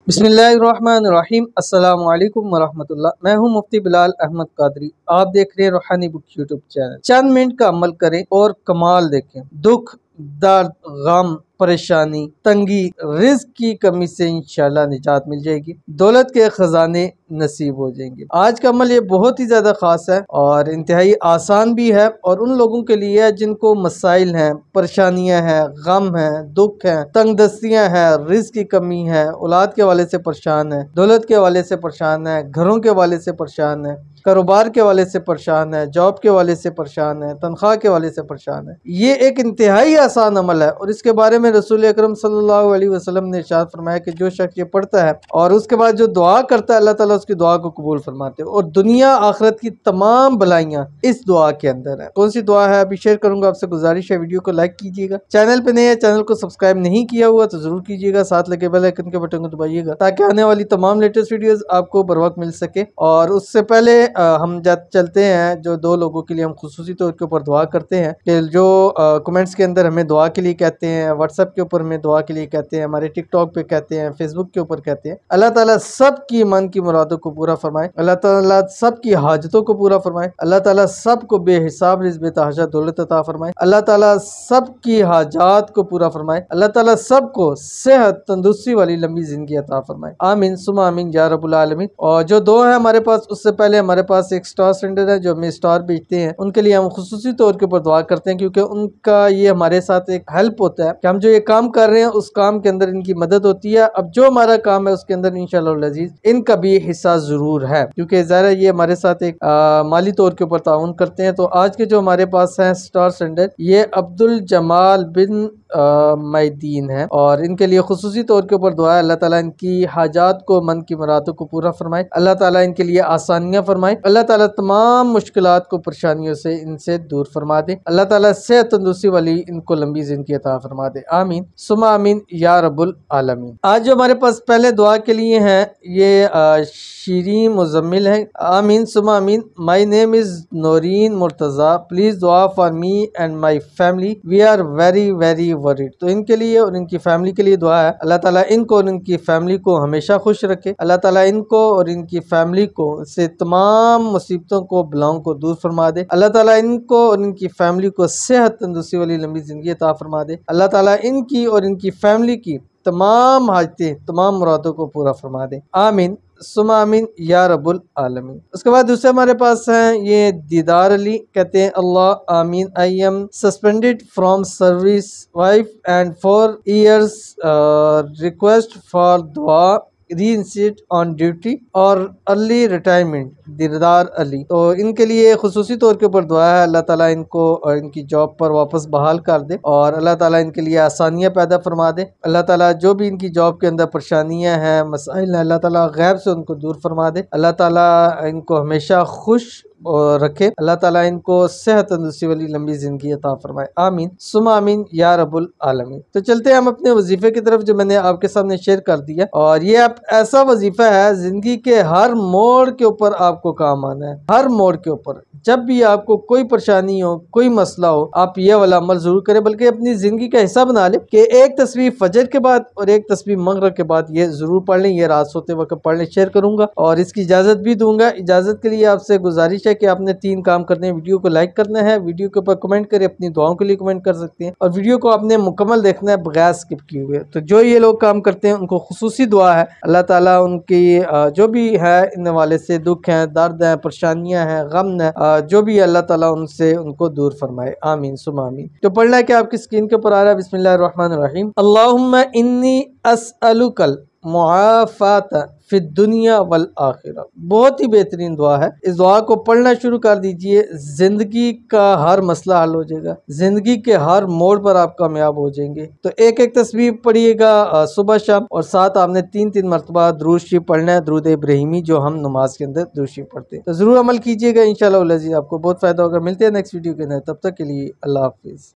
बिस्मिल्लाहिर्रहमानिर्रहीम। अस्सलाम वालेकुम वरहमतुल्लाह। मैं हूं मुफ्ती बिलाल अहमद कादरी। आप देख रहे हैं रूहानी बुक यूट्यूब चैनल। चंद मिनट का अमल करें और कमाल देखें। दुख, दर्द, गम, परेशानी, तंगी, रिज्क की कमी से इंशाल्लाह निजात मिल जाएगी। दौलत के खजाने नसीब हो जाएंगे। आज का अमल ये बहुत ही ज्यादा खास है और इंतहाई आसान भी है, और उन लोगों के लिए है जिनको मसाइल हैं, परेशानियां हैं, गम है, दुख है, तंगदस्तियां हैं, रिज्क की कमी है, औलाद के हवाले से परेशान है, दौलत के हवाले से परेशान है, घरों के हवाले से परेशान है, कारोबार के हवाले से परेशान है, जॉब के हवाले से परेशान है, तनख्वाह के हवाले से परेशान है। ये एक इंतहाई आसान अमल है और इसके बारे में रसूल अकरम सल्लल्लाहु अलैहि वसल्लम ने इरशाद फरमाया कि जो शख्स ये पढ़ता है और उसके बाद जो दुआ करता है, अल्लाह ताला उसकी दुआ को कबूल फरमाते हैं, और दुनिया आखिरत की तमाम भलाइयां इस दुआ के अंदर है। कौन सी दुआ है अभी शेयर करूंगा आपसे। गुजारिश है वीडियो को लाइक कीजिएगा, चैनल पे नए हैं चैनल को सब्सक्राइब नहीं किया हुआ तो जरूर कीजिएगा, साथ लगे बेल आइकन के बटन को दबाइएगा ताकि आने वाली तमाम लेटेस्ट वीडियोस आपको बर वक्त मिल सके। और उससे पहले हम चलते हैं जो दो लोगों के लिए हम खुसूसी तौर के ऊपर दुआ करते हैं, कि जो कमेंट्स के अंदर हमें दुआ के लिए कहते हैं, व्हाट्सएप के ऊपर हमें दुआ के लिए कहते हैं, हमारे टिकटॉक पे कहते हैं, फेसबुक के ऊपर कहते हैं। अल्लाह ताला सब की मन की मुरादों को पूरा फरमाए, अल्लाह ताला सब की हाजतों को पूरा फरमाए, अल्लाह ताला सबको बेहिसाब रिज़्क़ बेतहाशा दौलत अता फरमाए, अल्लाह ताला सब की हाजात को पूरा फरमाए, अल्लाह ताला सबको सेहत तंदुरुस्ती वाली लंबी जिंदगी अता फरमाए। आमीन सुमा आमीन या रब्बुल आलमीन। और जो दो है हमारे पास, उससे पहले हमारे पास एक स्टार सेंडर है जो हमें स्टार बेचते हैं, उनके लिए हम खुसूसी तौर के ऊपर दुआ करते हैं, क्योंकि उनका ये हमारे साथ एक हेल्प होता है कि हम जो ये काम कर रहे हैं उस काम के अंदर इनकी मदद होती है। अब जो हमारा काम है उसके अंदर इंशाअल्लाह अज़ीज़ इनका भी हिस्सा जरूर है, क्योंकि ज़ाहिर ये हमारे साथ एक माली तौर के ऊपर ताउन करते हैं। तो आज के जो हमारे पास है स्टार सेंडर, ये अब्दुल जमाल बिन मैदीन है, और इनके लिए खुसूसी तौर के ऊपर दुआ है अल्लाह ताला इनकी हाजात को, मन की मुरादों को पूरा फरमाए, अल्लाह ताला इनके लिए आसानियां फरमाए, अल्लाह ताला तमाम मुश्किलात को, परेशानियों से इनसे दूर फरमा दे, अल्लाह ताला सेहत तंदुरुस्ती वाली इनको लंबी जिंदगी अता फरमा दे। आमीन सुमा आमीन या रब्बुल आलमीन। आज जो हमारे पास पहले दुआ के लिए हैं ये शीरीन मुजम्मिल है। आमीन सुमा आमीन। My name is Noreen Murtaza, please दुआ for me and my family, we are very very worried. तो इनके लिए और इनकी फैमिली के लिए दुआ है, अल्लाह ताला इनको और इनकी फैमिली को हमेशा खुश रखे, अल्लाह ताला इनको और इनकी फैमिली को से तमाम मुसीबतों को, बलाओं को दूर फरमा दे, अल्लाह ताला इनको और इनकी फैमिली को सेहत तंदुरुस्ती वाली लंबी जिंदगी अता फरमा दे, अल्लाह ताला इनकी और इनकी फैमिली की तमाम हाजतें, तमाम मुरादों को पूरा फरमा दे। आमीन सुमा आमीन या रब्बुल आलमीन। उसके बाद दूसरे हमारे पास हैं ये दीदार अली, कहते हैं अल्लाह आमीन। I am suspended from service wife and 4 years request for दुआ रीइंस्टेट ऑन ड्यूटी और अर्ली रिटायरमेंट। दीदार अली, तो इनके लिए खुसूसी तौर के ऊपर दुआ है अल्लाह ताला इनको और इनकी जॉब पर वापस बहाल कर दे, और अल्लाह ताला इनके लिए आसानियां पैदा फरमा दे, अल्लाह ताला जो भी इनकी जॉब के अंदर परेशानियां हैं, मसाइल हैं, अल्लाह ताला गैब से उनको दूर फरमा दे, अल्लाह ताला इनको हमेशा खुश रखे, अल्लाह ताला इनको सेहत तंदुरुस्ती वाली लंबी जिंदगी अता फरमाए। आमीन सुमा आमीन या रब्बुल आलमीन। तो चलते हैं हम अपने वजीफे की तरफ जो मैंने आपके सामने शेयर कर दिया, और ये आप ऐसा वजीफा है जिंदगी के हर मोड़ के ऊपर आपको काम आना है। हर मोड़ के ऊपर जब भी आपको कोई परेशानी हो, कोई मसला हो, आप ये वाला अमल जरूर करें, बल्कि अपनी जिंदगी का हिस्सा बना ले कि एक तस्बीह फजर के बाद और एक तस्बीह मगरिब के बाद ये जरूर पढ़ लें। ये रात सोते वक्त पढ़ने शेयर करूंगा और इसकी इजाजत भी दूंगा। इजाजत के लिए आपसे गुजारिश है कि आपने 3 काम करने हैं। वीडियो को लाइक करना है, वीडियो के ऊपर कमेंट करें, अपनी दुआओं के लिए कमेंट कर सकते हैं, और वीडियो को आपने मुकम्मल देखना है बगैर स्किप किए हुए। तो जो ये लोग काम करते हैं उनको खुसूसी दुआ है अल्लाह ताला उनकी जो भी है इन हवाले से दुख है, दर्द है, परेशानियां हैं, गम है, जो भी अल्लाह ताला उनसे उनको दूर फरमाए। आमीन सुमा आमीन। तो पढ़ना है कि आपकी स्क्रीन के ऊपर आ रहा है। बिस्मिल्लाहिर्रहमानिर्रहीम। अल्लाहुम्मा इन्नी अस्अलुकल मुआफ़ात फिद दुनिया वल आखिरा। बहुत ही बेहतरीन दुआ है। इस दुआ को पढ़ना शुरू कर दीजिए, जिंदगी का हर मसला हल हो जाएगा, जिंदगी के हर मोड़ पर आप कामयाब हो जाएंगे। तो एक एक तस्बीह पढ़िएगा सुबह शाम, और साथ आपने 3-3 मरतबा दुरूद शरीफ पढ़ना है, दुरूद इब्राहिमी जो हम नमाज के अंदर दुरूद शरीफ पढ़ते हैं। तो जरूर अमल कीजिएगा, इंशाअल्लाह आपको बहुत फायदा होगा। मिलते हैं नेक्स्ट वीडियो के अंदर, तब तक के लिए अल्लाह हाफिज।